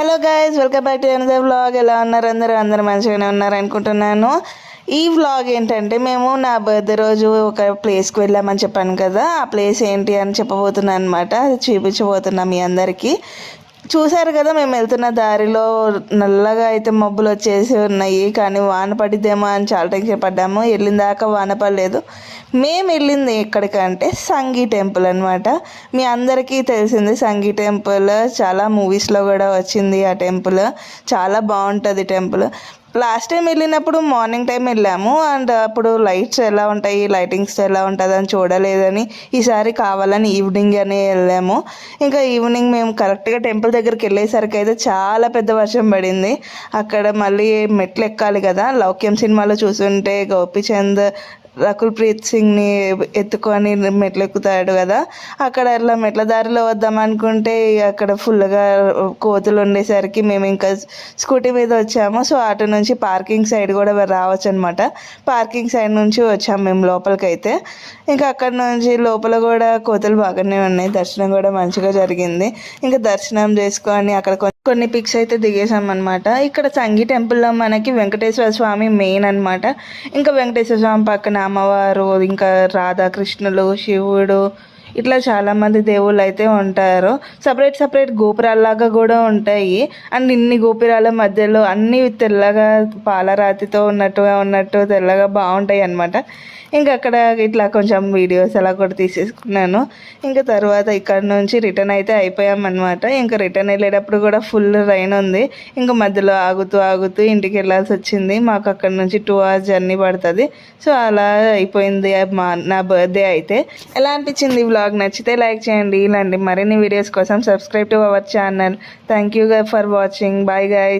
Hello guys, welcome back to another vlog. ఎలా ఉన్నారు అందరూ మంచిగానే ఉన్నారు అనుకుంటున్నాను. ఈ వ్లాగ్ ఏంటంటే మేము నా బర్త్డే రోజు ఒక ప్లేస్కి వెళ్ళామని చెప్పాను కదా. ఆ ప్లేస్ ఏంటి అని చెప్పబోతున్నాను అనమాట. అది చూపించబోతున్నాం మీ అందరికీ. చూసారు కదా, మేము వెళ్తున్న దారిలో నల్లగా అయితే మబ్బులు వచ్చేసి ఉన్నాయి. కానీ వాన పడిద్దేమో అని చాలా టెన్షన్ పడ్డాము. వెళ్ళిన దాకా వాన పడలేదు. మేము వెళ్ళింది ఎక్కడికంటే సంగీ టెంపుల్ అనమాట. మీ అందరికీ తెలిసింది సంగీ టెంపుల్, చాలా మూవీస్లో కూడా వచ్చింది. ఆ టెంపుల్ చాలా బాగుంటుంది టెంపుల్. లాస్ట్ టైం వెళ్ళినప్పుడు మార్నింగ్ టైం వెళ్ళాము. అండ్ అప్పుడు లైట్స్ ఎలా ఉంటాయి, లైటింగ్స్ ఎలా ఉంటుంది అని చూడలేదని ఈసారి కావాలని ఈవినింగ్ అని వెళ్ళాము. ఇంకా ఈవినింగ్ మేము కరెక్ట్గా టెంపుల్ దగ్గరికి వెళ్ళేసరికి అయితే చాలా పెద్ద వర్షం పడింది. అక్కడ మళ్ళీ మెట్లు ఎక్కాలి కదా. లౌక్యం సినిమాలో చూస్తుంటే గోపీచంద్ రకుల్ ప్రీత్ సింగ్ని ఎత్తుకొని మెట్లు ఎక్కుతాడు కదా. అక్కడ అట్లా మెట్ల దారిలో వద్దాం అనుకుంటే అక్కడ ఫుల్గా కోతులు ఉండేసరికి మేము ఇంకా స్కూటీ మీద వచ్చాము. సో అటు నుంచి పార్కింగ్ సైడ్ కూడా రావచ్చు అనమాట. పార్కింగ్ సైడ్ నుంచి వచ్చాము మేము లోపలికి అయితే. ఇంకా అక్కడ నుంచి లోపల కూడా కోతులు బాగానే ఉన్నాయి. దర్శనం కూడా మంచిగా జరిగింది. ఇంకా దర్శనం చేసుకొని అక్కడ కొన్ని పిక్స్ అయితే దిగేసాం అనమాట. ఇక్కడ సంగీ టెంపుల్లో మనకి వెంకటేశ్వర స్వామి మెయిన్ అనమాట. ఇంకా వెంకటేశ్వర స్వామి పక్కన అమ్మవారు, ఇంకా రాధాకృష్ణులు, శివుడు, ఇట్లా చాలామంది దేవుళ్ళు అయితే ఉంటారు. సపరేట్ గోపురాల్లాగా కూడా ఉంటాయి. అండ్ ఇన్ని గోపురాల మధ్యలో అన్నీ తెల్లగా పాలరాతితో ఉన్నట్టు తెల్లగా బాగుంటాయి అన్నమాట. ఇంకా అక్కడ ఇట్లా కొంచెం వీడియోస్ అలా కూడా తీసేసుకున్నాను. ఇంకా తర్వాత ఇక్కడ నుంచి రిటర్న్ అయితే అయిపోయామన్నమాట. ఇంకా రిటర్న్ వెళ్ళేటప్పుడు కూడా ఫుల్ రైన్ ఉంది. ఇంకా మధ్యలో ఆగుతూ ఇంటికి వెళ్ళాల్సి వచ్చింది. మాకు అక్కడ నుంచి 2 hours జర్నీ పడుతుంది. సో అలా అయిపోయింది నా బర్త్డే అయితే. ఎలా అనిపించింది వ్లాగ్? నచ్చితే లైక్ చేయండి. ఇలాంటి మరిన్ని వీడియోస్ కోసం subscribe to our channel. Thank you for watching. Bye guys.